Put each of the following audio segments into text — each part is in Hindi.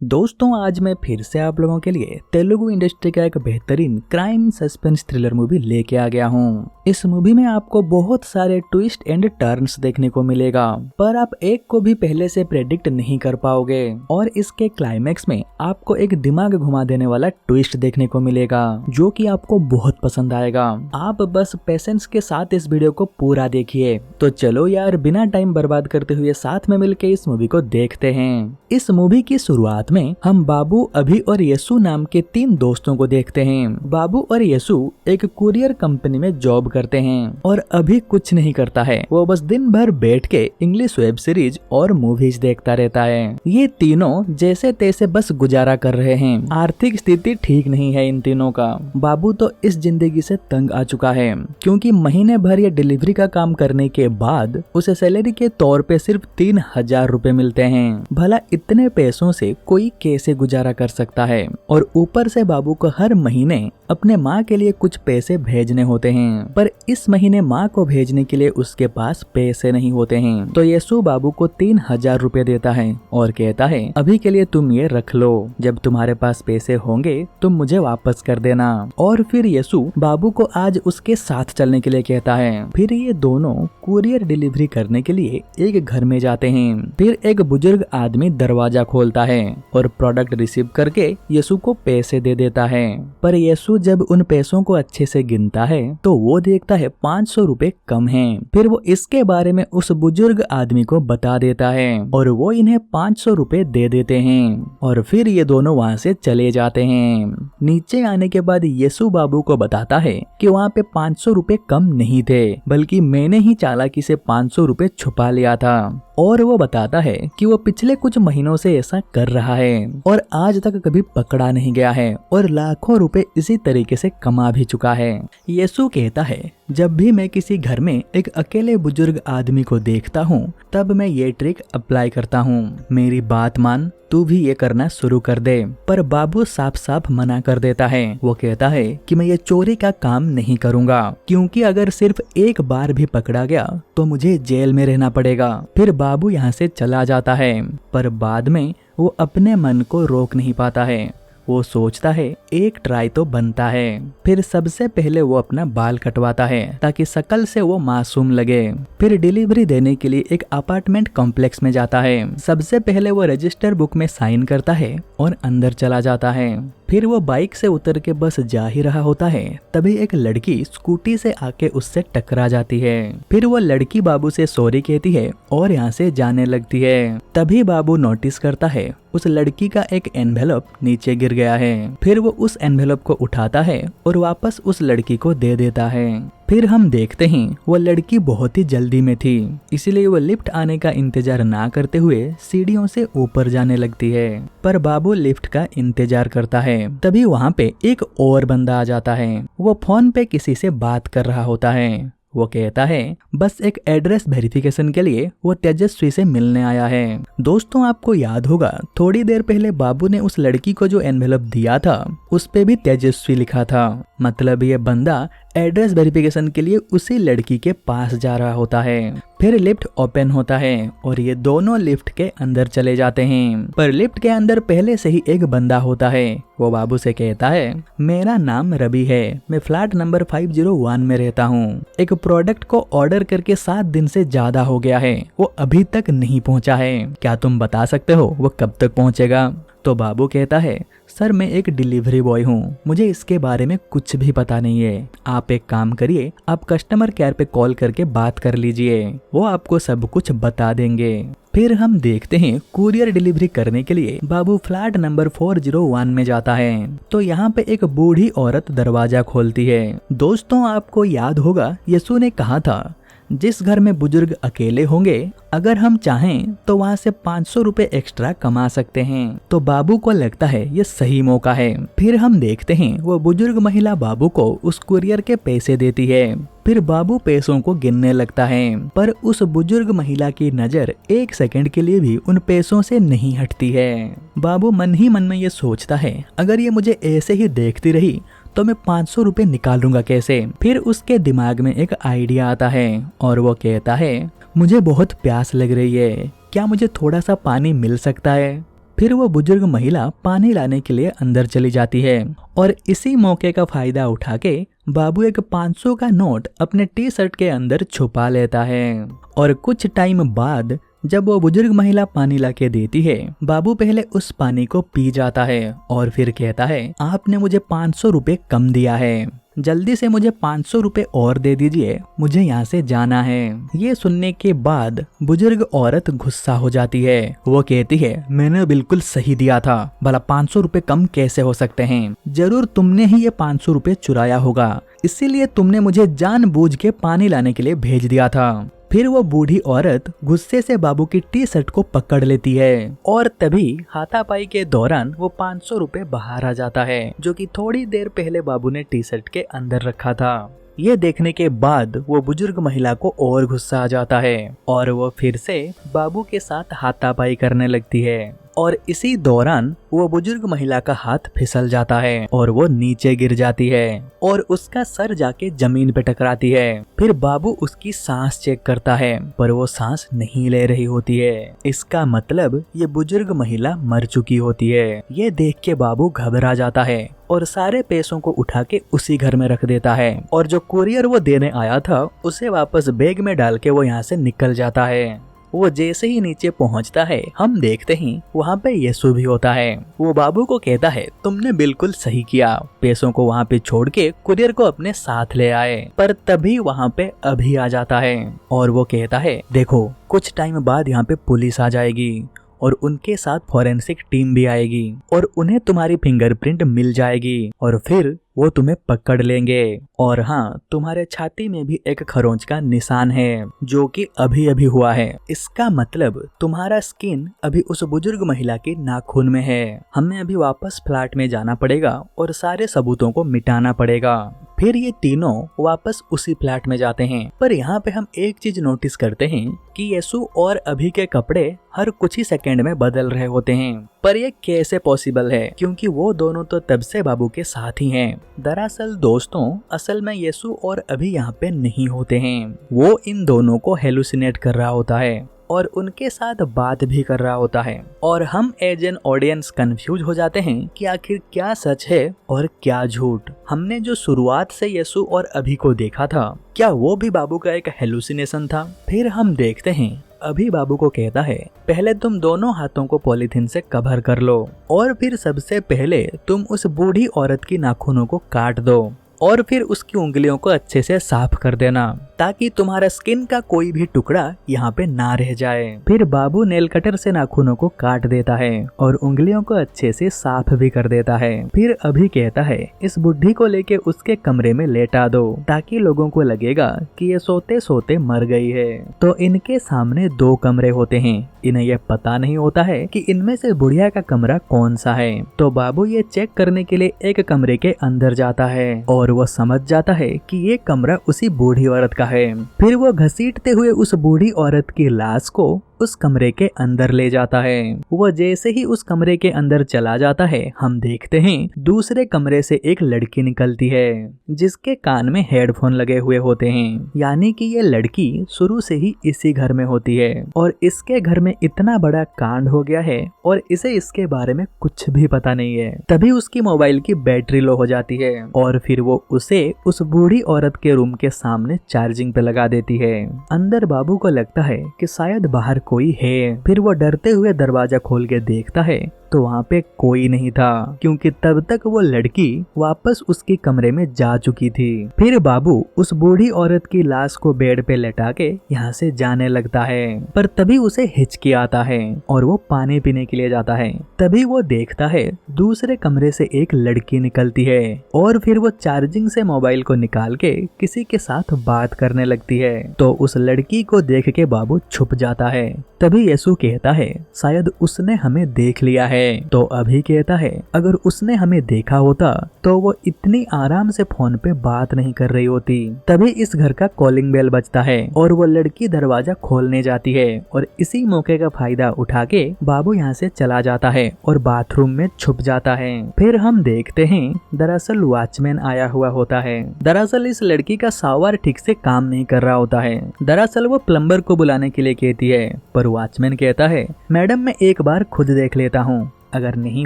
दोस्तों आज मैं फिर से आप लोगों के लिए तेलुगु इंडस्ट्री का एक बेहतरीन क्राइम सस्पेंस थ्रिलर मूवी लेके आ गया हूँ। इस मूवी में आपको बहुत सारे ट्विस्ट एंड टर्न्स देखने को मिलेगा, पर आप एक को भी पहले से प्रेडिक्ट नहीं कर पाओगे और इसके क्लाइमेक्स में आपको एक दिमाग घुमा देने वाला ट्विस्ट देखने को मिलेगा जो कि आपको बहुत पसंद आएगा। आप बस पेशेंस के साथ इस वीडियो को पूरा देखिए। तो चलो यार बिना टाइम बर्बाद करते हुए साथ में मिलकर इस मूवी को देखते हैं। इस मूवी की शुरुआत में हम बाबू, अभी और यसु नाम के तीन दोस्तों को देखते हैं। बाबू और यसु एक कुरियर कंपनी में जॉब करते हैं और अभी कुछ नहीं करता है। वो बस दिन भर बैठ के इंग्लिश वेब सीरीज और मूवीज देखता रहता है। ये तीनों जैसे तैसे बस गुजारा कर रहे हैं। आर्थिक स्थिति ठीक नहीं है इन तीनों का। बाबू तो इस जिंदगी से तंग आ चुका है क्योंकि महीने भर ये डिलीवरी का काम करने के बाद उसे सैलरी के तौर पे सिर्फ 3000 रुपए मिलते हैं। भला इतने पैसों से कोई कैसे गुजारा कर सकता है। और ऊपर से बाबू को हर महीने अपने माँ के लिए कुछ पैसे भेजने होते हैं, पर इस महीने माँ को भेजने के लिए उसके पास पैसे नहीं होते हैं। तो यसु बाबू को 3000 रुपए देता है और कहता है अभी के लिए तुम ये रख लो, जब तुम्हारे पास पैसे होंगे तुम मुझे वापस कर देना। और फिर यसु बाबू को आज उसके साथ चलने के लिए कहता है। फिर ये दोनों कुरियर डिलीवरी करने के लिए एक घर में जाते हैं। फिर एक बुजुर्ग आदमी दरवाजा खोलता है और प्रोडक्ट रिसीव करके यसु को पैसे दे देता है। पर यसु जब उन पैसों को अच्छे से गिनता है तो वो देखता है 500 रुपए कम हैं। फिर वो इसके बारे में उस बुजुर्ग आदमी को बता देता है और वो इन्हें 500 रुपए दे देते हैं और फिर ये दोनों वहाँ से चले जाते हैं। नीचे आने के बाद यसु बाबू को बताता है कि वहाँ पे 500 रुपए कम नहीं थे, बल्कि मैंने ही चालाकी से 500 रुपए छुपा लिया था। और वो बताता है कि वो पिछले कुछ महीनों से ऐसा कर रहा है और आज तक कभी पकड़ा नहीं गया है और लाखों रुपए इसी तरीके से कमा भी चुका है। यसु कहता है जब भी मैं किसी घर में एक अकेले बुजुर्ग आदमी को देखता हूँ तब मैं ये ट्रिक अप्लाई करता हूँ। मेरी बात मान, तू भी ये करना शुरू कर दे। पर बाबू साफ साफ मना कर देता है। वो कहता है कि मैं ये चोरी का काम नहीं करूँगा क्योंकि अगर सिर्फ एक बार भी पकड़ा गया तो मुझे जेल में रहना पड़ेगा। फिर बाबू यहाँ से चला जाता है, पर बाद में वो अपने मन को रोक नहीं पाता है। वो सोचता है एक ट्राई तो बनता है। फिर सबसे पहले वो अपना बाल कटवाता है ताकि शक्ल से वो मासूम लगे। फिर डिलीवरी देने के लिए एक अपार्टमेंट कॉम्प्लेक्स में जाता है। सबसे पहले वो रजिस्टर बुक में साइन करता है और अंदर चला जाता है। फिर वो बाइक से उतर के बस जा ही रहा होता है, तभी एक लड़की स्कूटी से आके उससे टकरा जाती है। फिर वो लड़की बाबू से सॉरी कहती है और यहाँ से जाने लगती है। तभी बाबू नोटिस करता है उस लड़की का एक एनवेलप नीचे गिर गया है। फिर वो उस एनवेलप को उठाता है और वापस उस लड़की को दे देता है। फिर हम देखते हैं वो लड़की बहुत ही जल्दी में थी, इसलिए वो लिफ्ट आने का इंतजार ना करते हुए सीढ़ियों से ऊपर जाने लगती है। पर बाबू लिफ्ट का इंतजार करता है। तभी वहाँ पे एक और बंदा आ जाता है। वो फोन पे किसी से बात कर रहा होता है। वो कहता है बस एक एड्रेस वेरिफिकेशन के लिए वो तेजस्वी से मिलने आया है। दोस्तों आपको याद होगा थोड़ी देर पहले बाबू ने उस लड़की को जो एनवेलप दिया था उस पे भी तेजस्वी लिखा था। मतलब ये बंदा एड्रेस वेरिफिकेशन के लिए उसी लड़की के पास जा रहा होता है। फिर लिफ्ट ओपन होता है और ये दोनों लिफ्ट के अंदर चले जाते हैं। पर लिफ्ट के अंदर पहले से ही एक बंदा होता है। वो बाबू से कहता है मेरा नाम रवि है, मैं फ्लैट नंबर 501 में रहता हूँ। एक प्रोडक्ट को ऑर्डर करके 7 दिन से ज्यादा हो गया है, वो अभी तक नहीं पहुँचा है। क्या तुम बता सकते हो वो कब तक पहुँचेगा? तो बाबू कहता है सर मैं एक डिलीवरी बॉय हूँ, मुझे इसके बारे में कुछ भी पता नहीं है। आप एक काम करिए, आप कस्टमर केयर पे कॉल करके बात कर लीजिए, वो आपको सब कुछ बता देंगे। फिर हम देखते हैं कुरियर डिलीवरी करने के लिए बाबू फ्लैट नंबर 401 में जाता है। तो यहाँ पे एक बूढ़ी औरत दरवाजा खोलती है। दोस्तों आपको याद होगा यसु ने कहा था जिस घर में बुजुर्ग अकेले होंगे अगर हम चाहें तो वहाँ से 500 रुपए एक्स्ट्रा कमा सकते हैं। तो बाबू को लगता है ये सही मौका है। फिर हम देखते हैं वो बुजुर्ग महिला बाबू को उस कुरियर के पैसे देती है। फिर बाबू पैसों को गिनने लगता है, पर उस बुजुर्ग महिला की नजर 1 सेकंड के लिए भी उन पैसों से नहीं हटती है। बाबू मन ही मन में ये सोचता है अगर ये मुझे ऐसे ही देखती रही तो मैं 500 रुपए निकालूंगा कैसे। फिर उसके दिमाग में एक आइडिया आता है और वो कहता है मुझे बहुत प्यास लग रही है, क्या मुझे थोड़ा सा पानी मिल सकता है? फिर वो बुजुर्ग महिला पानी लाने के लिए अंदर चली जाती है और इसी मौके का फायदा उठा के बाबू एक 500 का नोट अपने टी शर्ट के अंदर छुपा लेता है। और कुछ टाइम बाद जब वो बुजुर्ग महिला पानी लाके देती है, बाबू पहले उस पानी को पी जाता है और फिर कहता है, आपने मुझे 500 रुपए कम दिया है, जल्दी से मुझे 500 रुपए और दे दीजिए, मुझे यहाँ से जाना है। ये सुनने के बाद बुजुर्ग औरत गुस्सा हो जाती है। वो कहती है, मैंने बिल्कुल सही दिया था, भला 500 रुपए कम कैसे हो सकते हैं? जरूर तुमने ही ये 500 रुपए चुराया होगा, इसीलिए तुमने मुझे जानबूझ के पानी लाने के लिए भेज दिया था। फिर वो बूढ़ी औरत गुस्से से बाबू की टी शर्ट को पकड़ लेती है और तभी हाथापाई के दौरान वो 500 रुपए बाहर आ जाता है, जो कि थोड़ी देर पहले बाबू ने टी शर्ट के अंदर रखा था। ये देखने के बाद वो बुजुर्ग महिला को और गुस्सा आ जाता है और वो फिर से बाबू के साथ हाथापाई करने लगती है। और इसी दौरान वो बुजुर्ग महिला का हाथ फिसल जाता है और वो नीचे गिर जाती है और उसका सर जाके जमीन पे टकराती है। फिर बाबू उसकी सांस चेक करता है पर वो सांस नहीं ले रही होती है। इसका मतलब ये बुजुर्ग महिला मर चुकी होती है। ये देख के बाबू घबरा जाता है और सारे पैसों को उठा के उसी घर में रख देता है और जो कुरियर वो देने आया था उसे वापस बैग में डाल के वो यहाँ से निकल जाता है। वो जैसे ही नीचे पहुंचता है, हम देखते ही वहाँ पे यीशु भी होता है। वो बाबू को कहता है, तुमने बिल्कुल सही किया, पैसों को वहाँ पे छोड़ के कुरियर को अपने साथ ले आए। पर तभी वहाँ पे अभी आ जाता है और वो कहता है, देखो कुछ टाइम बाद यहाँ पे पुलिस आ जाएगी और उनके साथ फॉरेंसिक टीम भी आएगी और उन्हें तुम्हारी फिंगरप्रिंट मिल जाएगी और फिर वो तुम्हें पकड़ लेंगे। और हाँ, तुम्हारे छाती में भी एक खरोंच का निशान है जो कि अभी अभी हुआ है। इसका मतलब तुम्हारा स्किन अभी उस बुजुर्ग महिला के नाखून में है। हमें अभी वापस फ्लैट में जाना पड़ेगा और सारे सबूतों को मिटाना पड़ेगा। फिर ये तीनों वापस उसी फ्लैट में जाते हैं। पर यहाँ पे हम एक चीज नोटिस करते हैं कि यीशु और अभी के कपड़े हर कुछ ही सेकंड में बदल रहे होते हैं। पर ये कैसे पॉसिबल है, क्योंकि वो दोनों तो तब से बाबू के साथ ही हैं। दरअसल दोस्तों, असल में यीशु और अभी यहाँ पे नहीं होते हैं। वो इन दोनों को हेलुसिनेट कर रहा होता है और उनके साथ बात भी कर रहा होता है और हम एज एन ऑडियंस कंफ्यूज हो जाते हैं कि आखिर क्या सच है और क्या झूठ। हमने जो शुरुआत से यीशु और अभी को देखा था, क्या वो भी बाबू का एक हेलुसिनेशन था? फिर हम देखते हैं अभी बाबू को कहता है, पहले तुम दोनों हाथों को पॉलीथीन से कवर कर लो और फिर सबसे पहले तुम उस बूढ़ी औरत की नाखूनों को काट दो और फिर उसकी उंगलियों को अच्छे से साफ कर देना ताकि तुम्हारा स्किन का कोई भी टुकड़ा यहाँ पे ना रह जाए। फिर बाबू नेल कटर से नाखूनों को काट देता है और उंगलियों को अच्छे से साफ भी कर देता है। फिर अभी कहता है, इस बुढ़ी को लेके उसके कमरे में लेटा दो ताकि लोगों को लगेगा कि ये सोते सोते मर गई है। तो इनके सामने 2 कमरे होते हैं। इन्हें यह पता नहीं होता है कि इनमें से बुढ़िया का कमरा कौन सा है। तो बाबू ये चेक करने के लिए एक कमरे के अंदर जाता है और वो समझ जाता है कि ये कमरा उसी बूढ़ी औरत का है। फिर वो घसीटते हुए उस बूढ़ी औरत की लाश को उस कमरे के अंदर ले जाता है। वो जैसे ही उस कमरे के अंदर चला जाता है, हम देखते हैं दूसरे कमरे से एक लड़की निकलती है जिसके कान में हेडफोन लगे हुए होते हैं। यानी कि ये लड़की शुरू से ही इसी घर में होती है और इसके घर में इतना बड़ा कांड हो गया है और इसे इसके बारे में कुछ भी पता नहीं है। तभी उसकी मोबाइल की बैटरी लो हो जाती है और फिर वो उसे उस बूढ़ी औरत के रूम के सामने चार्जिंग पे लगा देती है। अंदर बाबू को लगता है कि शायद बाहर कोई है। फिर वो डरते हुए दरवाजा खोल के देखता है तो वहाँ पे कोई नहीं था, क्योंकि तब तक वो लड़की वापस उसके कमरे में जा चुकी थी। फिर बाबू उस बूढ़ी औरत की लाश को बेड पे लेटा के यहाँ से जाने लगता है, पर तभी उसे हिचकी आता है और वो पानी पीने के लिए जाता है। तभी वो देखता है दूसरे कमरे से एक लड़की निकलती है और फिर वो चार्जिंग से मोबाइल को निकाल के किसी के साथ बात करने लगती है। तो उस लड़की को देख के बाबू छुप जाता है। तभी यीशु कहता है, शायद उसने हमें देख लिया है। तो अभी कहता है, अगर उसने हमें देखा होता तो वो इतनी आराम से फोन पे बात नहीं कर रही होती। तभी इस घर का कॉलिंग बेल बजता है और वो लड़की दरवाजा खोलने जाती है और इसी मौके का फायदा उठा के बाबू यहाँ से चला जाता है और बाथरूम में छुप जाता है। फिर हम देखते हैं दरअसल वॉचमैन आया हुआ होता है। दरअसल इस लड़की का शावर ठीक से काम नहीं कर रहा होता है। दरअसल वो प्लम्बर को बुलाने के लिए कहती है, पर वॉचमैन कहता है, मैडम मैं एक बार खुद देख लेता हूँ। अगर नहीं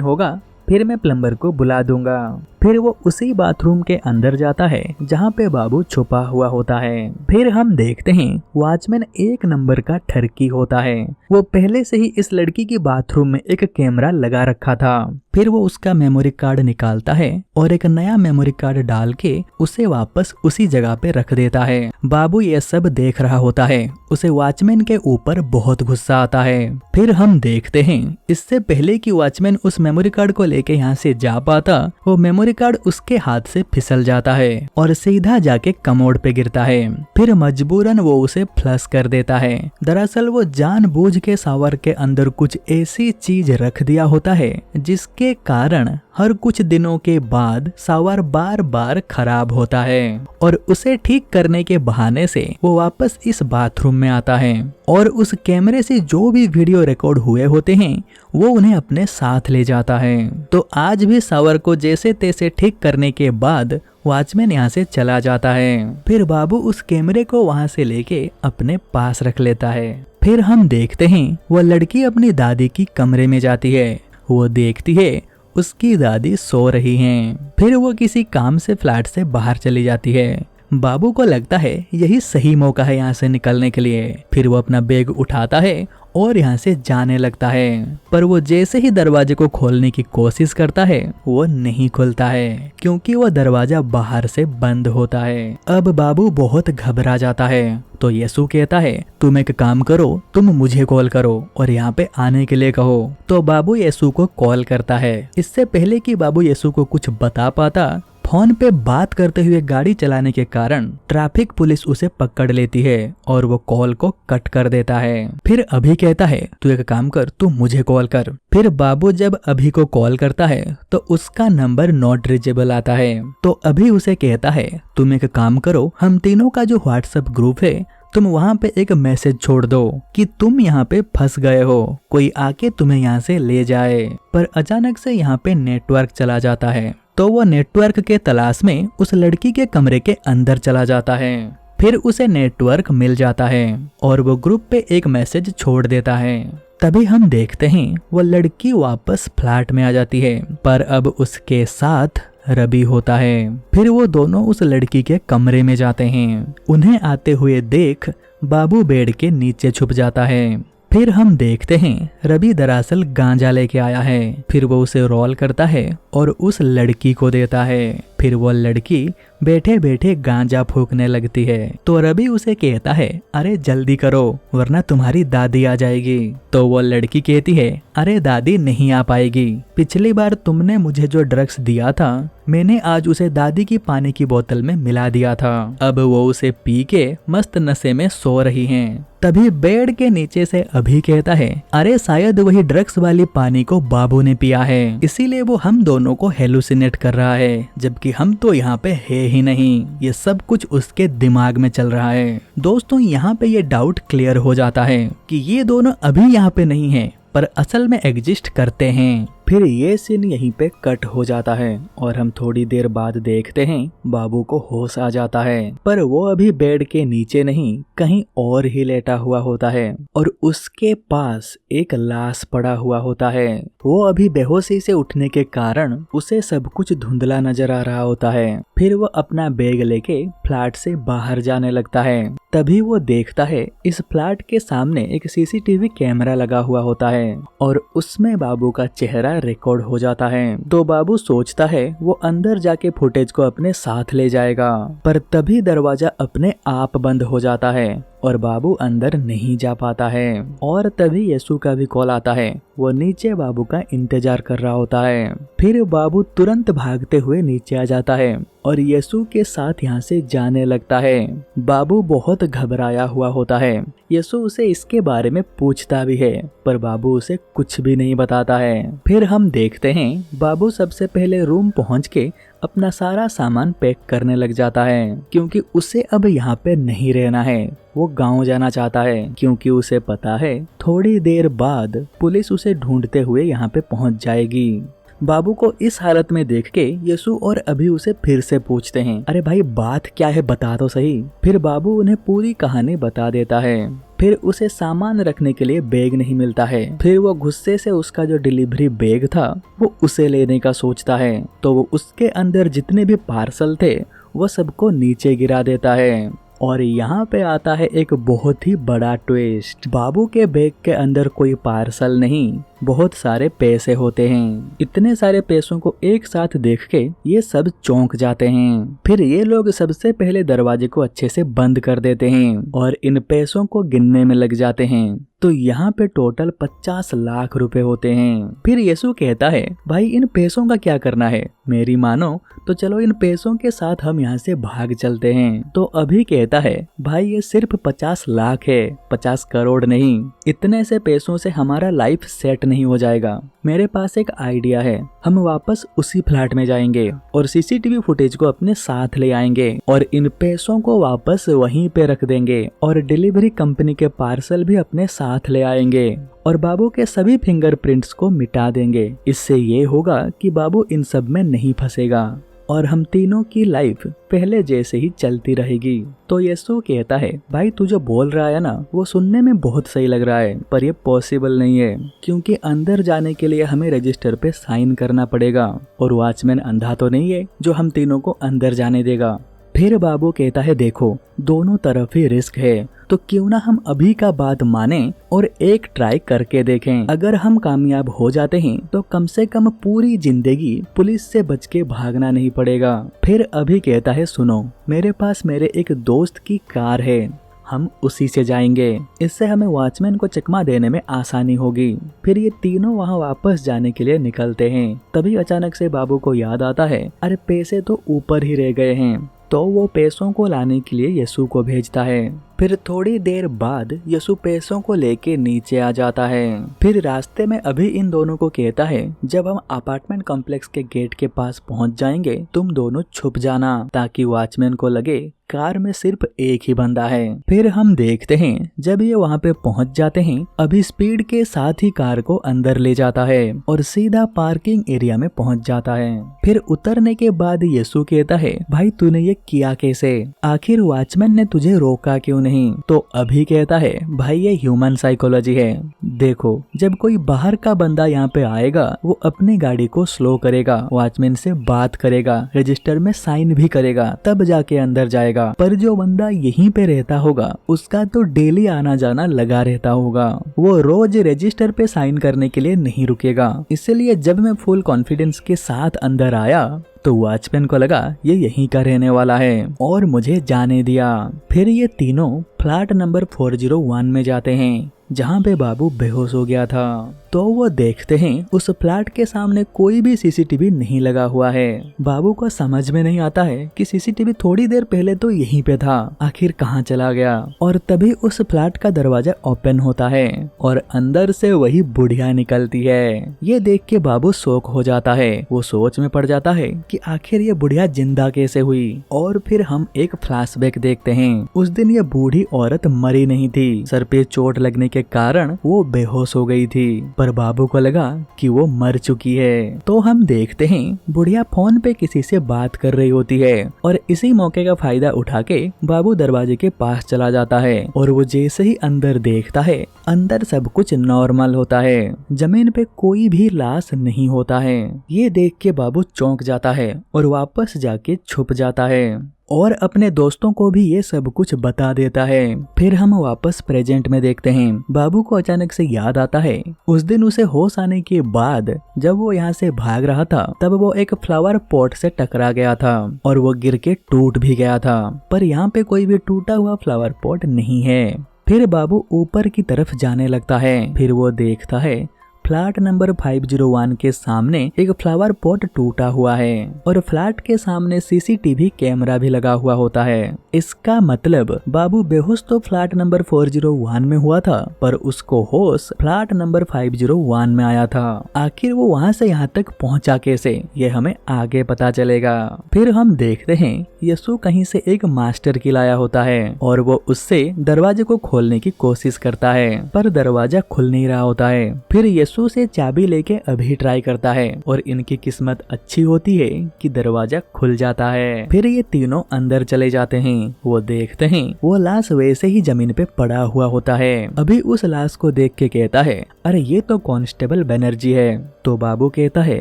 होगा फिर मैं प्लम्बर को बुला दूंगा। फिर वो उसी बाथरूम के अंदर जाता है जहाँ पे बाबू छुपा हुआ होता है। फिर हम देखते हैं वॉचमैन 1 नंबर का ठरकी होता है। वो पहले से ही इस लड़की की बाथरूम में एक कैमरा लगा रखा था। फिर वो उसका मेमोरी कार्ड निकालता है और एक नया मेमोरी कार्ड डाल के उसे वापस उसी जगह पे रख देता है। बाबू ये सब देख रहा होता है। उसे वॉचमैन के ऊपर बहुत गुस्सा आता है। फिर हम देखते हैं इससे पहले कि वॉचमैन उस मेमोरी कार्ड को लेके यहाँ से जा पाता, वो मेमोरी कार्ड उसके हाथ से फिसल जाता है और सीधा जाके कमोड पे गिरता है। फिर मजबूरन वो उसे फ्लश कर देता है। दरअसल वो जानबूझ के शावर के अंदर कुछ ऐसी चीज रख दिया होता है जिसके कारण हर कुछ दिनों के बाद शावर बार बार खराब होता है और उसे ठीक करने के बहाने से वो वापस इस बाथरूम में आता है और उस कैमरे से जो भी वीडियो रिकॉर्ड हुए होते हैं वो उन्हें अपने साथ ले जाता है। तो आज भी शावर को जैसे तैसे ठीक करने के बाद वॉचमैन यहाँ से चला जाता है। फिर बाबू उस कैमरे को वहाँ से लेके अपने पास रख लेता है। फिर हम देखते हैं वो लड़की अपनी दादी की कमरे में जाती है। वो देखती है उसकी दादी सो रही हैं। फिर वो किसी काम से फ्लैट से बाहर चली जाती है। बाबू को लगता है यही सही मौका है यहाँ से निकलने के लिए। फिर वो अपना बैग उठाता है और यहाँ से जाने लगता है, पर वो जैसे ही दरवाजे को खोलने की कोशिश करता है वो नहीं खुलता है क्योंकि वो दरवाजा बाहर से बंद होता है। अब बाबू बहुत घबरा जाता है। तो यीशु कहता है तुम एक काम करो, तुम मुझे कॉल करो और यहाँ पे आने के लिए कहो। तो बाबू यीशु को कॉल करता है। इससे पहले कि बाबू यीशु को कुछ बता पाता, फोन पे बात करते हुए गाड़ी चलाने के कारण ट्रैफिक पुलिस उसे पकड़ लेती है और वो कॉल को कट कर देता है। फिर अभी कहता है तू एक काम कर, तू मुझे कॉल कर। फिर बाबू जब अभी को कॉल करता है तो उसका नंबर नॉट रीचेबल आता है। तो अभी उसे कहता है तुम एक काम करो, हम तीनों का जो व्हाट्सएप ग्रुप है तुम वहाँ पे एक मैसेज छोड़ दो कि तुम यहाँ पे फंस गए हो, कोई आके तुम्हें यहाँ से ले जाए। पर अचानक से यहाँ पे नेटवर्क चला जाता है तो वो नेटवर्क के तलाश में उस लड़की के कमरे के अंदर चला जाता है। फिर उसे नेटवर्क मिल जाता है और वो ग्रुप पे एक मैसेज छोड़ देता है। तभी हम देखते हैं वो लड़की वापस फ्लैट में आ जाती है, पर अब उसके साथ रवि होता है। फिर वो दोनों उस लड़की के कमरे में जाते हैं। उन्हें आते हुए देख बाबू बेड के नीचे छुप जाता है। फिर हम देखते हैं रवि दरअसल गांजा लेके आया है। फिर वो उसे रोल करता है और उस लड़की को देता है। फिर वो लड़की बैठे बैठे गांजा फूकने लगती है। तो रवि उसे कहता है अरे जल्दी करो वरना तुम्हारी दादी आ जाएगी। तो वो लड़की कहती है अरे दादी नहीं आ पाएगी, पिछली बार तुमने मुझे जो ड्रग्स दिया था मैंने आज उसे दादी की पानी की बोतल में मिला दिया था। अब वो उसे पी के मस्त नशे में सो रही हैं। तभी बेड के नीचे से अभी कहता है अरे शायद वही ड्रग्स वाली पानी को बाबू ने पिया है, इसीलिए वो हम दोनों को हेलुसिनेट कर रहा है, जबकि हम तो यहाँ पे है ही नहीं। ये सब कुछ उसके दिमाग में चल रहा है। दोस्तों यहाँ पे ये डाउट क्लियर हो जाता है कि ये दोनों अभी यहाँ पे नहीं है पर असल में एग्जिस्ट करते हैं। फिर ये सीन यहीं पे कट हो जाता है और हम थोड़ी देर बाद देखते हैं बाबू को होश आ जाता है, पर वो अभी बेड के नीचे नहीं कहीं और ही लेटा हुआ होता है और उसके पास एक लाश पड़ा हुआ होता है। वो अभी बेहोशी से उठने के कारण उसे सब कुछ धुंधला नजर आ रहा होता है। फिर वो अपना बैग लेके फ्लैट से बाहर जाने लगता है। तभी वो देखता है इस फ्लैट के सामने एक सीसीटीवी कैमरा लगा हुआ होता है और उसमें बाबू का चेहरा रिकॉर्ड हो जाता है। तो बाबू सोचता है वो अंदर जाके फुटेज को अपने साथ ले जाएगा, पर तभी दरवाजा अपने आप बंद हो जाता है और बाबू अंदर नहीं जा पाता है। और तभी यीशु का भी कॉल आता है। वो नीचे बाबू का इंतजार कर रहा होता है। फिर बाबू तुरंत भागते हुए नीचे आ जाता है और यीशु के साथ यहाँ से जाने लगता है। बाबू बहुत घबराया हुआ होता है। यीशु उसे इसके बारे में पूछता भी है पर बाबू उसे कुछ भी नहीं बताता है। फिर हम देखते हैं बाबू सबसे पहले रूम पहुँच के अपना सारा सामान पैक करने लग जाता है क्योंकि उसे अब यहाँ पे नहीं रहना है। वो गांव जाना चाहता है क्योंकि उसे पता है थोड़ी देर बाद पुलिस उसे ढूंढते हुए यहाँ पे पहुँच जाएगी। बाबू को इस हालत में देख के यसु और अभी उसे फिर से पूछते हैं, अरे भाई बात क्या है, बता तो सही। फिर बाबू उन्हें पूरी कहानी बता देता है। फिर उसे सामान रखने के लिए बैग नहीं मिलता है। फिर वो गुस्से से उसका जो डिलीवरी बैग था वो उसे लेने का सोचता है, तो वो उसके अंदर जितने भी पार्सल थे वो सबको नीचे गिरा देता है। और यहाँ पे आता है एक बहुत ही बड़ा ट्विस्ट। बाबू के बैग के अंदर कोई पार्सल नहीं, बहुत सारे पैसे होते हैं। इतने सारे पैसों को एक साथ देख के ये सब चौंक जाते हैं। फिर ये लोग सबसे पहले दरवाजे को अच्छे से बंद कर देते हैं और इन पैसों को गिनने में लग जाते हैं। तो यहाँ पे टोटल 50 लाख रुपए होते हैं। फिर यसु कहता है, भाई इन पैसों का क्या करना है, मेरी मानो तो चलो इन पैसों के साथ हम यहाँ से भाग चलते हैं। तो अभी कहता है, भाई ये सिर्फ 50 लाख है, 50 करोड़ नहीं। इतने से पैसों से हमारा लाइफ सेट नहीं हो जाएगा। मेरे पास एक आइडिया है, हम वापस उसी फ्लैट में जाएंगे और सीसीटीवी फुटेज को अपने साथ ले आएंगे और इन पैसों को वापस वहीं पे रख देंगे और डिलीवरी कंपनी के पार्सल भी अपने साथ ले आएंगे और बाबू के सभी फिंगरप्रिंट्स को मिटा देंगे। इससे ये होगा कि बाबू इन सब में नहीं फंसेगा और हम तीनों की लाइफ पहले जैसे ही चलती रहेगी। तो यसु कहता है, भाई तू जो बोल रहा है ना वो सुनने में बहुत सही लग रहा है, पर ये पॉसिबल नहीं है, क्योंकि अंदर जाने के लिए हमें रजिस्टर पे साइन करना पड़ेगा और वॉचमैन अंधा तो नहीं है जो हम तीनों को अंदर जाने देगा। फिर बाबू कहता है, देखो दोनों तरफ ही रिस्क है, तो क्यों ना हम अभी का बात माने और एक ट्राई करके देखें। अगर हम कामयाब हो जाते हैं तो कम से कम पूरी जिंदगी पुलिस से बच के भागना नहीं पड़ेगा। फिर अभी कहता है, सुनो मेरे पास मेरे एक दोस्त की कार है, हम उसी से जाएंगे, इससे हमें वॉचमैन को चकमा देने में आसानी होगी। फिर ये तीनों वहाँ वापस जाने के लिए निकलते हैं। तभी अचानक से बाबू को याद आता है, अरे पैसे तो ऊपर ही रह गए हैं। तो वो पैसों को लाने के लिए यसु को भेजता है। फिर थोड़ी देर बाद यसु पैसों को लेके नीचे आ जाता है। फिर रास्ते में अभी इन दोनों को कहता है, जब हम अपार्टमेंट कॉम्प्लेक्स के गेट के पास पहुंच जाएंगे तुम दोनों छुप जाना, ताकि वॉचमैन को लगे कार में सिर्फ एक ही बंदा है। फिर हम देखते हैं जब ये वहाँ पे पहुँच जाते हैं, अभी स्पीड के साथ ही कार को अंदर ले जाता है और सीधा पार्किंग एरिया में पहुँच जाता है। फिर उतरने के बाद यसु कहता है, भाई तूने ये किया कैसे, आखिर वॉचमैन ने तुझे रोका क्यों नहीं? तो अभी कहता है, भाई ये ह्यूमन साइकोलॉजी है। देखो जब कोई बाहर का बंदा यहाँ पे आएगा वो अपनी गाड़ी को स्लो करेगा, वॉचमैन से बात करेगा, रजिस्टर में साइन भी करेगा, तब जाके अंदर जाएगा। पर जो बंदा यहीं पे रहता होगा उसका तो डेली आना जाना लगा रहता होगा, वो रोज रजिस्टर पे साइन करने के लिए नहीं रुकेगा। इसलिए जब मैं फुल कॉन्फिडेंस के साथ अंदर आया तो वॉचमैन को लगा ये यहीं का रहने वाला है और मुझे जाने दिया। फिर ये तीनों फ्लैट नंबर 401 में जाते हैं जहाँ पे बाबू बेहोश हो गया था। तो वो देखते हैं उस फ्लैट के सामने कोई भी सीसीटीवी नहीं लगा हुआ है। बाबू को समझ में नहीं आता है कि सीसीटीवी थोड़ी देर पहले तो यहीं पे था, आखिर कहाँ चला गया। और तभी उस फ्लैट का दरवाजा ओपन होता है और अंदर से वही बुढ़िया निकलती है। ये देख के बाबू शॉक हो जाता है, वो सोच में पड़ जाता है कि आखिर ये बुढ़िया जिंदा कैसे हुई। और फिर हम एक फ्लैशबैक देखते हैं। उस दिन ये बूढ़ी औरत मरी नहीं थी, सर पे चोट लगने के कारण वो बेहोश हो गई थी, पर बाबू को लगा कि वो मर चुकी है। तो हम देखते हैं बुढ़िया फोन पे किसी से बात कर रही होती है और इसी मौके का फायदा उठा के बाबू दरवाजे के पास चला जाता है और वो जैसे ही अंदर देखता है अंदर सब कुछ नॉर्मल होता है, जमीन पे कोई भी लाश नहीं होता है। ये देख के बाबू चौंक जाता है और वापस जाके छुप जाता है और अपने दोस्तों को भी ये सब कुछ बता देता है। फिर हम वापस प्रेजेंट में देखते हैं। बाबू को अचानक से याद आता है उस दिन उसे होश आने के बाद जब वो यहाँ से भाग रहा था तब वो एक फ्लावर पॉट से टकरा गया था और वो गिर के टूट भी गया था, पर यहाँ पे कोई भी टूटा हुआ फ्लावर पॉट नहीं है। फिर बाबू ऊपर की तरफ जाने लगता है। फिर वो देखता है फ्लैट नंबर 501 के सामने एक फ्लावर पॉट टूटा हुआ है और फ्लैट के सामने सीसीटीवी कैमरा भी लगा हुआ होता है। इसका मतलब बाबू बेहोश तो फ्लैट नंबर 401 में हुआ था, पर उसको होश फ्लैट नंबर 501 में आया था। आखिर वो वहाँ से यहाँ तक पहुँचा कैसे, ये हमें आगे पता चलेगा। फिर हम देखते हैं यसु कहीं से एक मास्टर की लाया होता है और वो उससे दरवाजे को खोलने की कोशिश करता है, पर दरवाजा खुल नहीं रहा होता है। फिर यीशु से चाबी लेके अभी ट्राई करता है और इनकी किस्मत अच्छी होती है कि दरवाजा खुल जाता है। फिर ये तीनों अंदर चले जाते हैं। वो देखते हैं वो लाश वैसे ही जमीन पे पड़ा हुआ होता है। अभी उस लाश को देख के कहता है, अरे ये तो कांस्टेबल बनर्जी है। तो बाबू कहता है,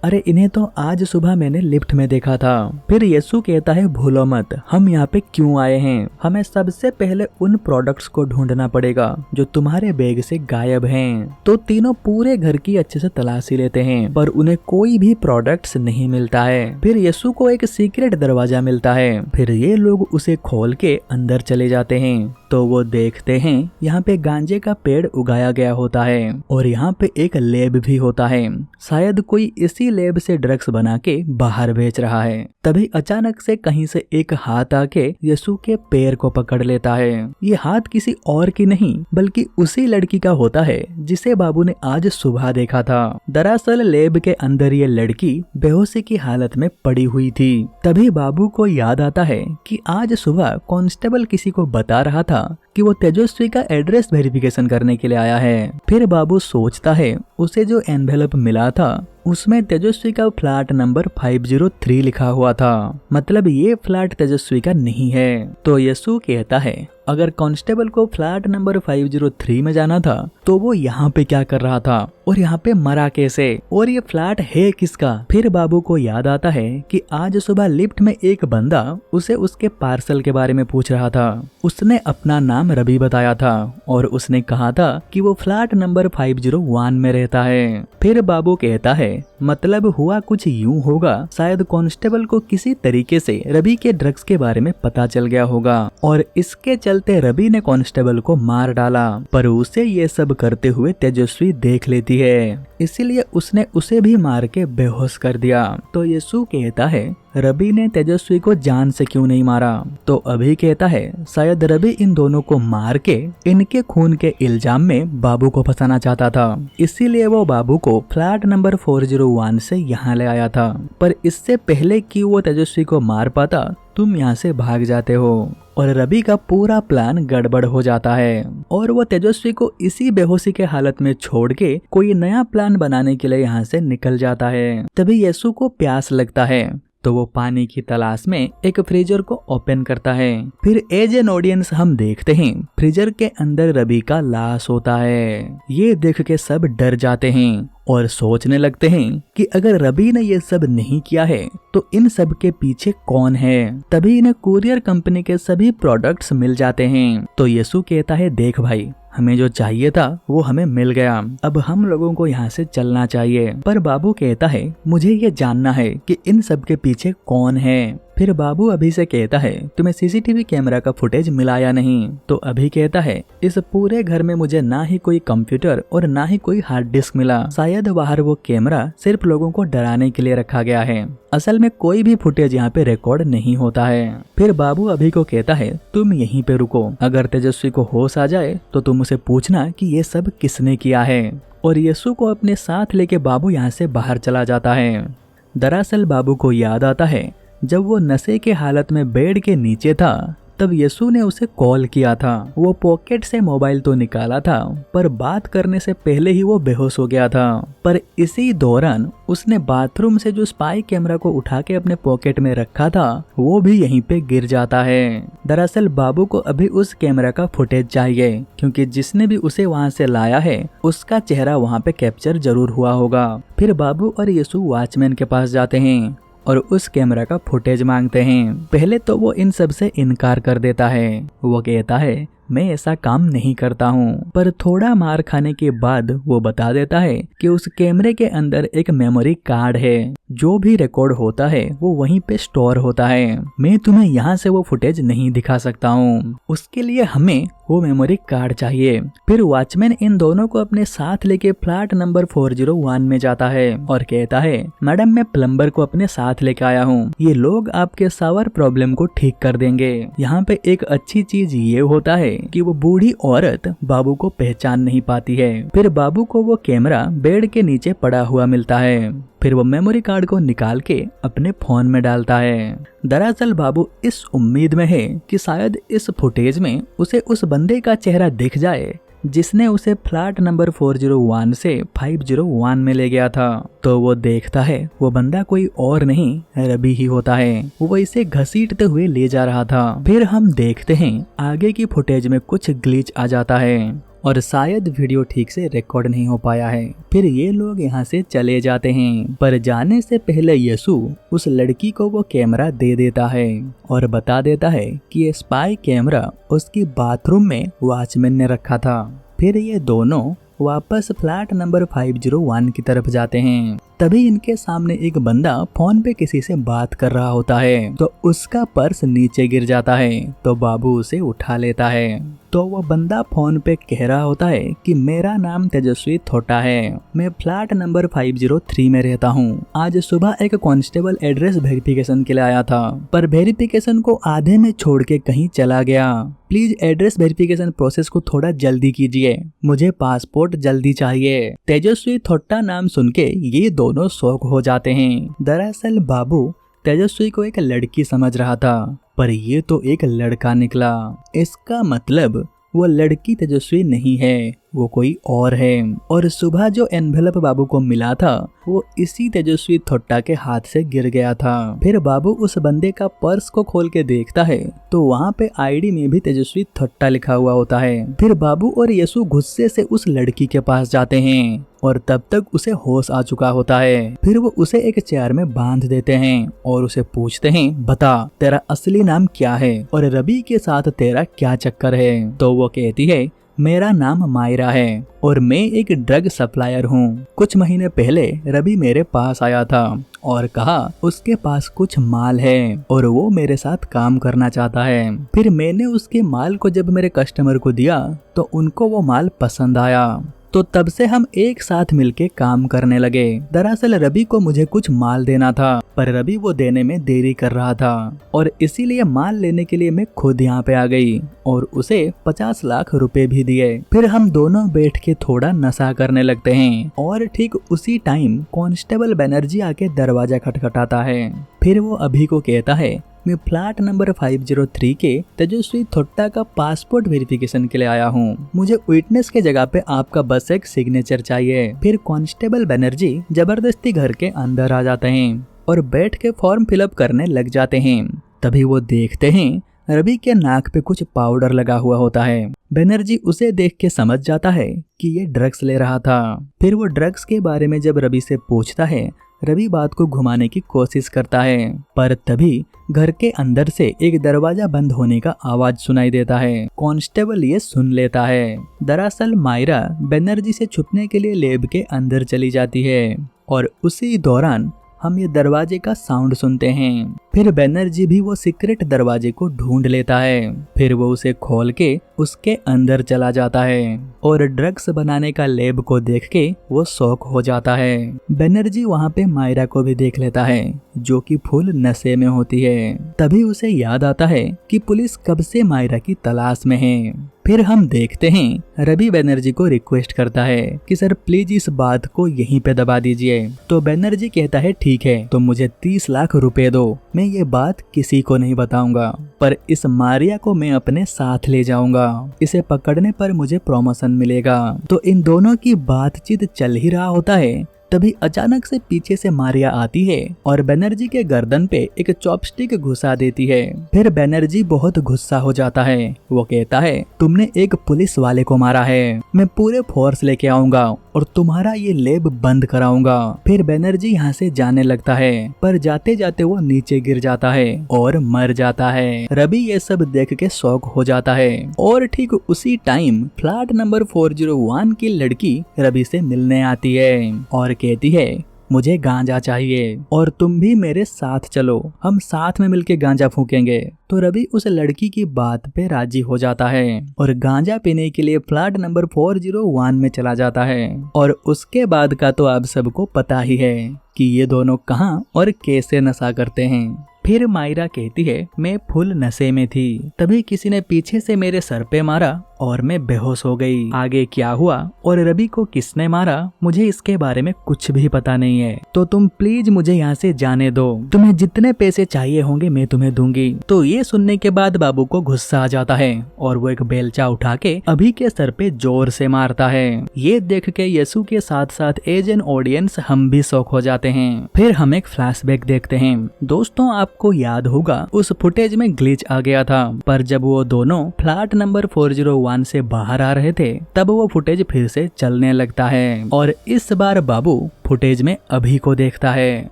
अरे इन्हें तो आज सुबह मैंने लिफ्ट में देखा था। फिर यीशु कहता है, भूलो मत हम यहाँ पे क्यों आए हैं। हमें सबसे पहले उन प्रोडक्ट्स को ढूंढना पड़ेगा जो तुम्हारे बैग से गायब हैं। तो तीनों पूरे घर की अच्छे से तलाशी लेते हैं पर उन्हें कोई भी प्रोडक्ट्स नहीं मिलता है। फिर यीशु को एक सीक्रेट दरवाजा मिलता है। फिर ये लोग उसे खोल के अंदर चले जाते हैं। तो वो देखते हैं यहाँ पे गांजे का पेड़ उगाया गया होता है और यहाँ पे एक लैब भी होता है। शायद कोई इसी लैब से ड्रग्स बना के बाहर बेच रहा है। तभी अचानक से कहीं से एक हाथ आके यीशु के पैर को पकड़ लेता है। ये हाथ किसी और की नहीं बल्कि उसी लड़की का होता है जिसे बाबू ने आज सुबह देखा था। दरअसल लैब के अंदर ये लड़की बेहोशी की हालत में पड़ी हुई थी। तभी बाबू को याद आता है कि आज सुबह कांस्टेबल किसी को बता रहा था कि वो तेजस्वी का एड्रेस वेरिफिकेशन करने के लिए आया है। फिर बाबू सोचता है उसे जो एनवेलप मिला था उसमें तेजस्वी का फ्लैट नंबर 503 लिखा हुआ था, मतलब ये फ्लैट तेजस्वी का नहीं है। तो यीशु कहता है, अगर कांस्टेबल को फ्लैट नंबर 503 में जाना था तो वो यहाँ पे क्या कर रहा था और यहाँ पे मरा कैसे और ये फ्लैट है किसका। फिर बाबू को याद आता है कि आज सुबह लिफ्ट में एक बंदा उसे उसके पार्सल के बारे में पूछ रहा था। उसने अपना नाम रवि बताया था और उसने कहा था कि वो फ्लैट नंबर 501 में रहता है। फिर बाबू कहता है, मतलब हुआ कुछ यूं होगा, शायद कांस्टेबल को किसी तरीके से रवि के ड्रग्स के बारे में पता चल गया होगा और इसके चलते रवि ने कांस्टेबल को मार डाला, पर उसे ये सब करते हुए तेजस्वी देख लेती है, इसीलिए उसने उसे भी मार के बेहोश कर दिया। तो यीशु कहता है, रवि ने तेजस्वी को जान से क्यों नहीं मारा। तो अभी कहता है, शायद रवि इन दोनों को मार के इनके खून के इल्जाम में बाबू को फंसाना चाहता था, इसीलिए वो बाबू को फ्लैट नंबर 401 से यहाँ ले आया था। पर इससे पहले कि वो तेजस्वी को मार पाता तुम यहाँ से भाग जाते हो और रवि का पूरा प्लान गड़बड़ हो जाता है और वो तेजस्वी को इसी बेहोशी के हालत में छोड़ के कोई नया प्लान बनाने के लिए यहाँ से निकल जाता है। तभी यीशु को प्यास लगता है तो वो पानी की तलाश में एक फ्रीजर को ओपन करता है। फिर एज एन ऑडियंस हम देखते हैं फ्रीजर के अंदर रवि का लाश होता है। ये देख के सब डर जाते हैं और सोचने लगते हैं कि अगर रवि ने ये सब नहीं किया है तो इन सब के पीछे कौन है। तभी इन्हें कुरियर कंपनी के सभी प्रोडक्ट्स मिल जाते हैं। तो यीशु कहता है, देख भाई, हमें जो चाहिए था वो हमें मिल गया, अब हम लोगों को यहाँ से चलना चाहिए। पर बाबू कहता है, मुझे ये जानना है कि इन सब के पीछे कौन है। फिर बाबू अभी से कहता है, तुम्हें सीसीटीवी कैमरा का फुटेज मिला या नहीं। तो अभी कहता है, इस पूरे घर में मुझे ना ही कोई कंप्यूटर और ना ही कोई हार्ड डिस्क मिला, शायद बाहर वो कैमरा सिर्फ लोगों को डराने के लिए रखा गया है, असल में कोई भी फुटेज यहाँ पे रिकॉर्ड नहीं होता है। फिर बाबू अभी को कहता है, तुम यहीं पे रुको, अगर तेजस्वी को होश आ जाए तो तुम उसे पूछना कि ये सब किसने किया है। और यीशु को अपने साथ लेके बाबू यहाँ से बाहर चला जाता है। दरअसल बाबू को याद आता है जब वो नशे के हालत में बेड के नीचे था तब यीशु ने उसे कॉल किया था। वो पॉकेट से मोबाइल तो निकाला था पर बात करने से पहले ही वो बेहोश हो गया था। पर इसी दौरान उसने बाथरूम से जो स्पाई कैमरा को उठा के अपने पॉकेट में रखा था वो भी यहीं पे गिर जाता है। दरअसल बाबू को अभी उस कैमरा का फुटेज चाहिए क्योंकि जिसने भी उसे वहाँ से लाया है उसका चेहरा वहाँ पे कैप्चर जरूर हुआ होगा। फिर बाबू और यीशु वॉचमैन के पास जाते हैं और उस कैमरा का फुटेज मांगते हैं। पहले तो वो इन सब से इनकार कर देता है। वो कहता है, मैं ऐसा काम नहीं करता हूँ। पर थोड़ा मार खाने के बाद वो बता देता है कि उस कैमरे के अंदर एक मेमोरी कार्ड है, जो भी रिकॉर्ड होता है वो वहीं पे स्टोर होता है। मैं तुम्हें यहाँ से वो फुटेज नहीं दिखा सकता हूँ, उसके लिए हमें वो मेमोरी कार्ड चाहिए। फिर वॉचमैन इन दोनों को अपने साथ लेके फ्लैट नंबर 401 में जाता है और कहता है, मैडम मैं प्लम्बर को अपने साथ लेके आया हूँ, ये लोग आपके शावर प्रॉब्लम को ठीक कर देंगे। यहाँ पे एक अच्छी चीज ये होता है कि वो बूढ़ी औरत बाबू को पहचान नहीं पाती है। फिर बाबू को वो कैमरा बेड के नीचे पड़ा हुआ मिलता है। फिर वो मेमोरी कार्ड को निकाल के अपने फोन में डालता है। दरअसल बाबू इस उम्मीद में है कि शायद इस फुटेज में उसे उस बंदे का चेहरा दिख जाए जिसने उसे फ्लैट नंबर 401 से 501 में ले गया था। तो वो देखता है वो बंदा कोई और नहीं रवि ही होता है। वो इसे घसीटते हुए ले जा रहा था। फिर हम देखते हैं आगे की फुटेज में कुछ ग्लिच आ जाता है और शायद वीडियो ठीक से रिकॉर्ड नहीं हो पाया है। फिर ये लोग यहाँ से चले जाते हैं, पर जाने से पहले यीशु उस लड़की को वो कैमरा दे देता है और बता देता है कि ये स्पाई कैमरा उसकी बाथरूम में वॉचमैन ने रखा था। फिर ये दोनों वापस फ्लैट नंबर 501 की तरफ जाते हैं। तभी इनके सामने एक बंदा फोन पे किसी से बात कर रहा होता है। तो उसका पर्स नीचे गिर जाता है तो बाबू उसे उठा लेता है। तो वो बंदा फोन पे कह रहा होता है कि मेरा नाम तेजस्वी थोटा है, मैं फ्लैट नंबर 503 में रहता हूँ। आज सुबह एक कांस्टेबल एड्रेस वेरिफिकेशन के लिए आया था, पर वेरिफिकेशन को आधे में छोड़ के कहीं चला गया। प्लीज एड्रेस वेरिफिकेशन प्रोसेस को थोड़ा जल्दी कीजिए, मुझे पासपोर्ट जल्दी चाहिए। तेजस्वी थोटा नाम सुन के ये दोनों शौक हो जाते हैं। दरअसल बाबू तेजस्वी को एक लड़की समझ रहा था, पर ये तो एक लड़का निकला। इसका मतलब वो लड़की तेजस्वी नहीं है, वो कोई और है। और सुबह जो एनवेलप बाबू को मिला था वो इसी तेजस्वी थोट्टा के हाथ से गिर गया था। फिर बाबू उस बंदे का पर्स को खोल के देखता है तो वहाँ पे आईडी में भी तेजस्वी थोट्टा लिखा हुआ होता है। फिर बाबू और यीशु गुस्से से उस लड़की के पास जाते हैं और तब तक उसे होश आ चुका होता है। फिर वो उसे एक चेयर में बांध देते हैं और उसे पूछते हैं, बता तेरा असली नाम क्या है और रवि के साथ तेरा क्या चक्कर है। तो वो कहती है, मेरा नाम मायरा है और मैं एक ड्रग सप्लायर हूँ। कुछ महीने पहले रवि मेरे पास आया था और कहा उसके पास कुछ माल है और वो मेरे साथ काम करना चाहता है। फिर मैंने उसके माल को जब मेरे कस्टमर को दिया तो उनको वो माल पसंद आया, तो तब से हम एक साथ मिलके काम करने लगे। दरअसल रवि को मुझे कुछ माल देना था, पर रवि वो देने में देरी कर रहा था और इसीलिए माल लेने के लिए मैं खुद यहाँ पे आ गई और उसे 50 लाख रुपए भी दिए। फिर हम दोनों बैठ के थोड़ा नशा करने लगते हैं और ठीक उसी टाइम कांस्टेबल बनर्जी आके दरवाजा खटखटाता है। फिर वो अभी को कहता है, मैं फ्लैट नंबर 503 के तेजस्वी थोट्टा का पासपोर्ट वेरिफिकेशन के लिए आया हूँ। मुझे विटनेस के जगह पे आपका बस एक सिग्नेचर चाहिए। फिर कांस्टेबल बनर्जी जबरदस्ती घर के अंदर आ जाते हैं और बैठ के फॉर्म फिलअप करने लग जाते हैं। तभी वो देखते हैं रवि के नाक पे कुछ पाउडर लगा हुआ होता है। बनर्जी उसे देख के समझ जाता है कि ये ड्रग्स ले रहा था। फिर वो ड्रग्स के बारे में जब रवि से पूछता है, रवि बात को घुमाने की कोशिश करता है, पर तभी घर के अंदर से एक दरवाजा बंद होने का आवाज सुनाई देता है। कांस्टेबल ये सुन लेता है। दरअसल मायरा बनर्जी से छुपने के लिए लैब के अंदर चली जाती है और उसी दौरान हम ये दरवाजे का साउंड सुनते हैं। फिर बनर्जी भी वो सीक्रेट दरवाजे को ढूंढ लेता है। फिर वो उसे खोल के उसके अंदर चला जाता है और ड्रग्स बनाने का लैब को देख के वो शॉक हो जाता है। बनर्जी वहाँ पे मायरा को भी देख लेता है जो कि फुल नशे में होती है। तभी उसे याद आता है कि पुलिस कब से मायरा की तलाश में है। फिर हम देखते हैं रवि बनर्जी को रिक्वेस्ट करता है कि सर प्लीज इस बात को यहीं पे दबा दीजिए। तो बनर्जी कहता है ठीक है, तो मुझे 30 लाख रुपए दो, मैं ये बात किसी को नहीं बताऊंगा, पर इस मारिया को मैं अपने साथ ले जाऊंगा, इसे पकड़ने पर मुझे प्रमोशन मिलेगा। तो इन दोनों की बातचीत चल ही रहा होता है, तभी अचानक से पीछे से मारिया आती है और बनर्जी के गर्दन पे एक चॉपस्टिक घुसा देती है। फिर बनर्जी बहुत गुस्सा हो जाता है। वो कहता है तुमने एक पुलिस वाले को मारा है, मैं पूरे फोर्स लेके आऊंगा और तुम्हारा ये लैब बंद कराऊंगा। फिर बनर्जी यहाँ से जाने लगता है, पर जाते जाते वो नीचे गिर जाता है और मर जाता है। रवि ये सब देख के शॉक हो जाता है और ठीक उसी टाइम फ्लैट नंबर 401 की लड़की रवि से मिलने आती है और कहती है मुझे गांजा चाहिए और तुम भी मेरे साथ चलो, हम साथ में मिलके गांजा फूकेंगे। तो रवि उस लड़की की बात पे राजी हो जाता है और गांजा पीने के लिए फ्लैट नंबर 401 में चला जाता है। और उसके बाद का तो आप सबको पता ही है कि ये दोनों कहां और कैसे नशा करते हैं। फिर मायरा कहती है मैं फुल नशे में थी, तभी किसी ने पीछे से मेरे सर पे मारा और मैं बेहोश हो गई। आगे क्या हुआ और रवि को किसने मारा मुझे इसके बारे में कुछ भी पता नहीं है, तो तुम प्लीज मुझे यहाँ से जाने दो, तुम्हें जितने पैसे चाहिए होंगे मैं तुम्हें दूंगी। तो ये सुनने के बाद बाबू को गुस्सा आ जाता है और वो एक बेलचा उठा के अभी के सर पे जोर से मारता है। ये देख के यसु के साथ साथ एज एन ऑडियंस हम भी शॉक हो जाते हैं। फिर हम एक फ्लैशबैक देखते हैं। दोस्तों आपको याद होगा उस फुटेज में ग्लिच आ गया था, पर जब वो दोनों फ्लैट नंबर 401 से बाहर आ रहे थे तब वो फुटेज फिर से चलने लगता है और इस बार बाबू फुटेज में अभी को देखता है,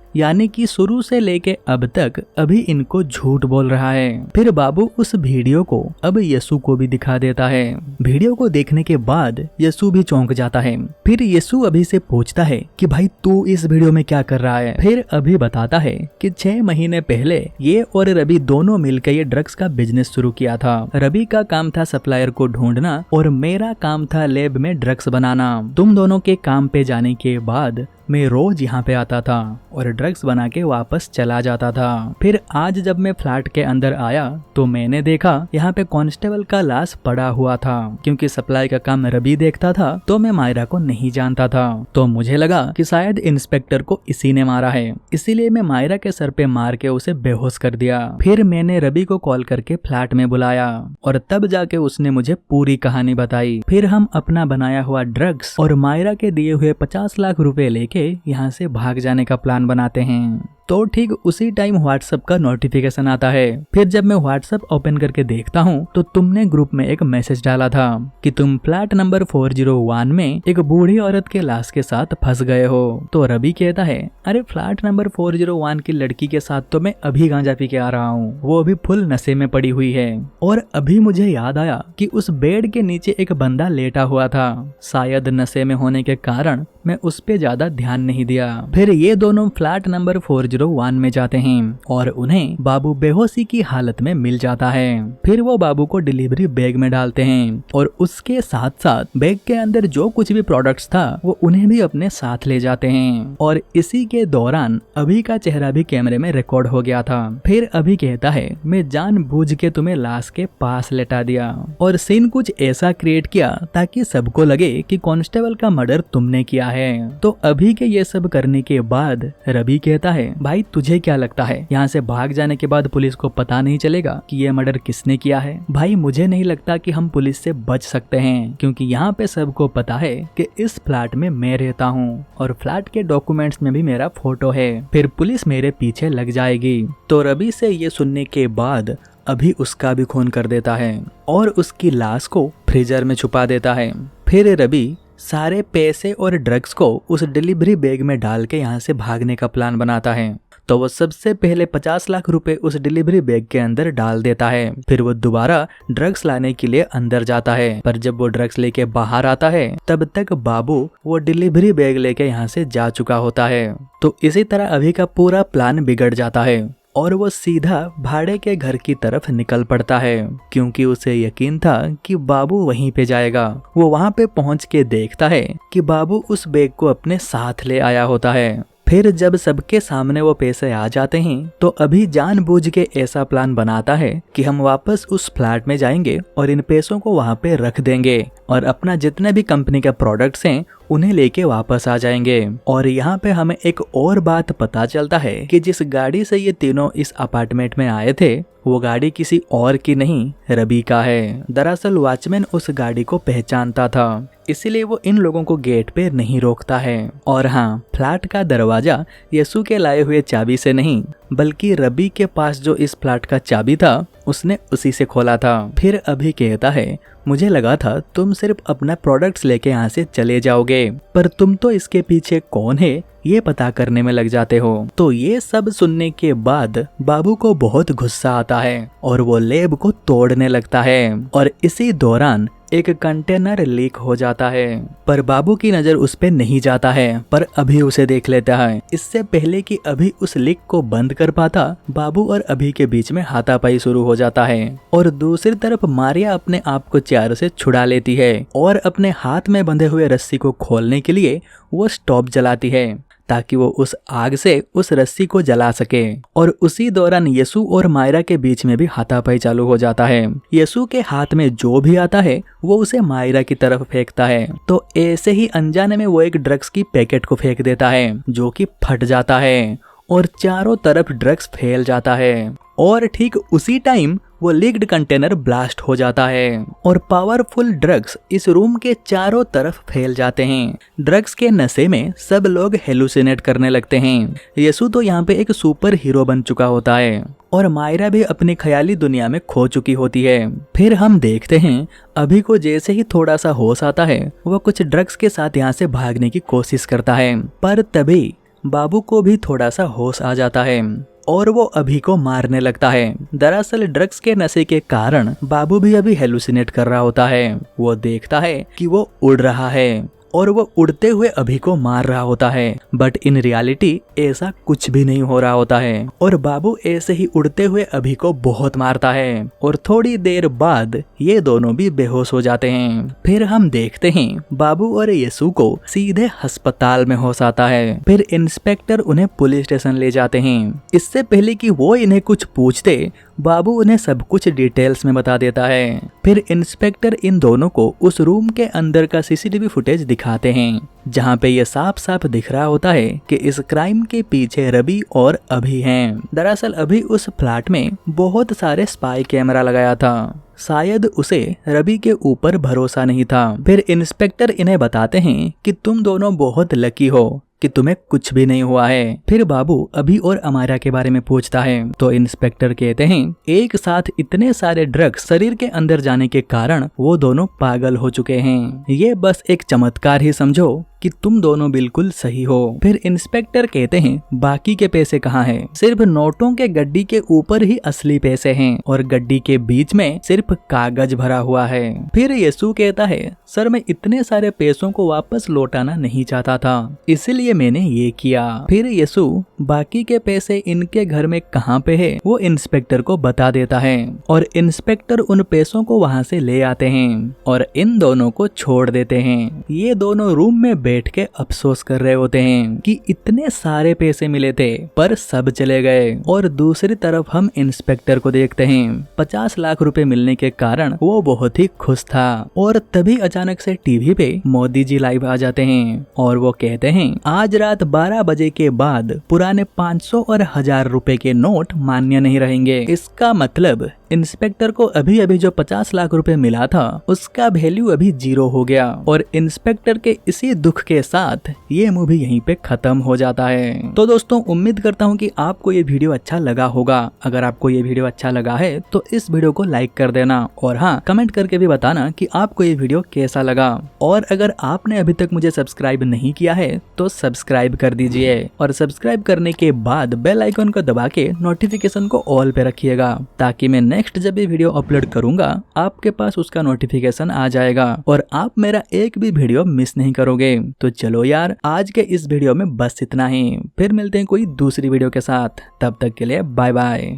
यानी कि शुरू से लेके अब तक अभी इनको झूठ बोल रहा है। फिर बाबू उस वीडियो को अब यसु को भी दिखा देता है। वीडियो को देखने के बाद यसु भी चौंक जाता है। फिर यसु अभी से पूछता है कि भाई तू इस वीडियो में क्या कर रहा है। फिर अभी बताता है कि 6 महीने पहले ये और रवि दोनों मिलकर ये ड्रग्स का बिजनेस शुरू किया था। रवि का काम था सप्लायर को ढूंढना और मेरा काम था लैब में ड्रग्स बनाना। तुम दोनों के काम पे जाने के बाद मैं रोज यहाँ पे आता था और ड्रग्स बना के वापस चला जाता था। फिर आज जब मैं फ्लैट के अंदर आया तो मैंने देखा यहाँ पे कांस्टेबल का लाश पड़ा हुआ था। क्योंकि सप्लाई का काम रवि देखता था तो मैं मायरा को नहीं जानता था, तो मुझे लगा कि शायद इंस्पेक्टर को इसी ने मारा है, इसीलिए मैं मायरा के सर पे मार के उसे बेहोश कर दिया। फिर मैंने रवि को कॉल करके फ्लैट में बुलाया और तब जाके उसने मुझे पूरी कहानी बताई। फिर हम अपना बनाया हुआ ड्रग्स और मायरा के दिए हुए 50 लाख रुपए लेके यहाँ से भाग जाने का प्लान बनाते हैं। तो ठीक उसी टाइम व्हाट्सएप का नोटिफिकेशन आता है। फिर जब मैं व्हाट्सएप ओपन करके देखता हूँ तो तुमने ग्रुप में एक मैसेज डाला था कि तुम फ्लैट नंबर 401 में एक बूढ़ी औरत के लाश के साथ फंस गए हो। तो रवि कहता है अरे फ्लैट नंबर 401 की लड़की के साथ तो मैं अभी गांजा पी के आ रहा हूँ, वो अभी फुल नशे में पड़ी हुई है। और अभी मुझे याद आया कि उस बेड के नीचे एक बंदा लेटा हुआ था, शायद नशे में होने के कारण मैं उस पे ज्यादा ध्यान नहीं दिया। फिर ये दोनों फ्लैट नंबर 401 में जाते हैं और उन्हें बाबू बेहोशी की हालत में मिल जाता है। फिर वो बाबू को डिलीवरी बैग में डालते हैं और उसके साथ साथ बैग के अंदर जो कुछ भी प्रोडक्ट्स था वो उन्हें भी अपने साथ ले जाते हैं। और इसी के दौरान अभी का चेहरा भी कैमरे में रिकॉर्ड हो गया था। फिर अभी कहता है मैं जानबूझ के तुम्हें लाश के पास लेटा दिया और सीन कुछ ऐसा क्रिएट किया ताकि सबको लगे कि कांस्टेबल का मर्डर तुमने किया है। तो अभी के ये सब करने के बाद रवि कहता है भाई तुझे क्या लगता है यहाँ से भाग जाने के बाद पुलिस को पता नहीं चलेगा कि ये मर्डर किसने किया है? भाई मुझे नहीं लगता कि हम पुलिस से बच सकते हैं, क्योंकि यहाँ पे सबको पता है कि इस फ्लैट में मैं रहता हूँ और फ्लैट के डॉक्यूमेंट्स में भी मेरा फोटो है, फिर पुलिस मेरे पीछे लग जाएगी। तो रवि से ये सुनने के बाद अभी उसका भी खून कर देता है और उसकी लाश को फ्रीजर में छुपा देता है। फिर रवि सारे पैसे और ड्रग्स को उस डिलीवरी बैग में डाल के यहाँ से भागने का प्लान बनाता है। तो वो सबसे पहले 50 लाख रुपए उस डिलीवरी बैग के अंदर डाल देता है। फिर वो दोबारा ड्रग्स लाने के लिए अंदर जाता है, पर जब वो ड्रग्स लेके बाहर आता है तब तक बाबू वो डिलीवरी बैग लेके यहाँ से जा चुका होता है। तो इसी तरह अभी का पूरा प्लान बिगड़ जाता है और वो सीधा भाड़े के घर की तरफ निकल पड़ता है, क्योंकि उसे यकीन था कि बाबू वहीं पे जाएगा। वो वहाँ पे पहुँच के देखता है कि बाबू उस बैग को अपने साथ ले आया होता है। फिर जब सबके सामने वो पैसे आ जाते हैं तो अभी जानबूझ के ऐसा प्लान बनाता है कि हम वापस उस फ्लैट में जाएंगे और इन पैसों को वहाँ पे रख देंगे और अपना जितने भी कंपनी के प्रोडक्ट्स हैं उन्हें लेके वापस आ जाएंगे। और यहाँ पे हमें एक और बात पता चलता है कि जिस गाड़ी से ये तीनों इस अपार्टमेंट में आए थे वो गाड़ी किसी और की नहीं रवि का है। दरअसल वॉचमैन उस गाड़ी को पहचानता था, इसीलिए वो इन लोगों को गेट पे नहीं रोकता है। और हाँ, फ्लैट का दरवाजा यसु के लाए हुए चाबी से नहीं बल्कि रवि के पास जो इस फ्लैट का चाबी था उसने उसी से खोला था। फिर अभी कहता है मुझे लगा था तुम सिर्फ अपना प्रोडक्ट्स लेके यहाँ से चले जाओगे, पर तुम तो इसके पीछे कौन है ये पता करने में लग जाते हो। तो ये सब सुनने के बाद बाबू को बहुत गुस्सा आता है और वो लैब को तोड़ने लगता है और इसी दौरान एक कंटेनर लीक हो जाता है, पर बाबू की नजर उस पे नहीं जाता है, पर अभी उसे देख लेता है। इससे पहले कि अभी उस लीक को बंद कर पाता बाबू और अभी के बीच में हाथापाई शुरू हो जाता है और दूसरी तरफ मारिया अपने आप को चेयर से छुड़ा लेती है और अपने हाथ में बंधे हुए रस्सी को खोलने के लिए वो स्टॉप जलाती है ताकि वो उस आग से उस रस्सी को जला सके। और उसी दौरान येसु और मायरा के बीच में भी हाथापाई चालू हो जाता है। येसु के हाथ में जो भी आता है वो उसे मायरा की तरफ फेंकता है। तो ऐसे ही अनजाने में वो एक ड्रग्स की पैकेट को फेंक देता है जो कि फट जाता है और चारों तरफ ड्रग्स फैल जाता है। और ठीक उसी टाइम वो लीक्ड कंटेनर ब्लास्ट हो जाता है और पावरफुल ड्रग्स इस रूम के चारों तरफ फैल जाते हैं। ड्रग्स के नशे में सब लोग हेलुसिनेट करने लगते हैं। येसु तो यहाँ पे एक सुपर हीरो बन चुका होता है और मायरा भी अपनी ख्याली दुनिया में खो चुकी होती है। फिर हम देखते हैं अभी को जैसे ही थोड़ा सा होश आता है वो कुछ ड्रग्स के साथ यहाँ से भागने की कोशिश करता है, पर तभी बाबू को भी थोड़ा सा होश आ जाता है और वो अभी को मारने लगता है। दरअसल ड्रग्स के नशे के कारण बाबू भी अभी हेलुसिनेट कर रहा होता है। वो देखता है कि वो उड़ रहा है और वो उड़ते हुए अभी को मार रहा होता है, बट इन रियलिटी ऐसा कुछ भी नहीं हो रहा होता है और बाबू ऐसे ही उड़ते हुए अभी को बहुत मारता है और थोड़ी देर बाद ये दोनों भी बेहोश हो जाते हैं। फिर हम देखते हैं बाबू और येसु को सीधे अस्पताल में होश आता है। फिर इंस्पेक्टर उन्हें पुलिस स्टेशन ले जाते हैं। इससे पहले कि वो इन्हें कुछ पूछते बाबू उन्हें सब कुछ डिटेल्स में बता देता है। फिर इंस्पेक्टर इन दोनों को उस रूम के अंदर का सीसीटीवी फुटेज दिखाते हैं जहाँ पे ये साफ साफ दिख रहा होता है कि इस क्राइम के पीछे रवि और अभी हैं। दरअसल अभी उस फ्लैट में बहुत सारे स्पाई कैमरा लगाया था, शायद उसे रवि के ऊपर भरोसा नहीं था। फिर इंस्पेक्टर इन्हें बताते हैं कि तुम दोनों बहुत लकी हो कि तुम्हें कुछ भी नहीं हुआ है। फिर बाबू अभी और अमायरा के बारे में पूछता है तो इंस्पेक्टर कहते हैं एक साथ इतने सारे ड्रग्स शरीर के अंदर जाने के कारण वो दोनों पागल हो चुके हैं। ये बस एक चमत्कार ही समझो कि तुम दोनों बिल्कुल सही हो। फिर इंस्पेक्टर कहते हैं बाकी के पैसे कहाँ हैं? सिर्फ नोटों के गड्डी के ऊपर ही असली पैसे हैं और गड्डी के बीच में सिर्फ कागज भरा हुआ है। फिर येसु कहता है सर मैं इतने सारे पैसों को वापस लौटाना नहीं चाहता था, इसलिए मैंने ये किया। फिर येसु बाकी के पैसे इनके घर में कहाँ पे है वो इंस्पेक्टर को बता देता है और इंस्पेक्टर उन पैसों को वहाँ से ले आते हैं और इन दोनों को छोड़ देते हैं। ये दोनों रूम में बैठ के अफसोस कर रहे होते हैं कि इतने सारे पैसे मिले थे पर सब चले गए। और दूसरी तरफ हम इंस्पेक्टर को देखते हैं 50 लाख रुपए मिलने के कारण वो बहुत ही खुश था। और तभी अचानक से टीवी पे मोदी जी लाइव आ जाते हैं और वो कहते हैं आज रात 12 बजे के बाद पुराने 500 और 1000 रुपए के नोट मान्य नहीं रहेंगे। इसका मतलब इंस्पेक्टर को अभी अभी जो 50 लाख रुपए मिला था उसका वैल्यू अभी 0 हो गया। और इंस्पेक्टर के इसी दुख के साथ ये मूवी यहीं पे खत्म हो जाता है। तो दोस्तों उम्मीद करता हूँ कि आपको ये वीडियो अच्छा लगा होगा। अगर आपको ये वीडियो अच्छा लगा है तो इस वीडियो को लाइक कर देना और हाँ कमेंट करके भी बताना कि आपको ये वीडियो कैसा लगा। और अगर आपने अभी तक मुझे सब्सक्राइब नहीं किया है तो सब्सक्राइब कर दीजिए और सब्सक्राइब करने के बाद बेल आइकन को दबा के नोटिफिकेशन को ऑल पे रखिएगा ताकि मैं नेक्स्ट जब भी वीडियो अपलोड करूंगा आपके पास उसका नोटिफिकेशन आ जाएगा और आप मेरा एक भी वीडियो मिस नहीं करोगे। तो चलो यार आज के इस वीडियो में बस इतना ही, फिर मिलते हैं कोई दूसरी वीडियो के साथ। तब तक के लिए बाय बाय।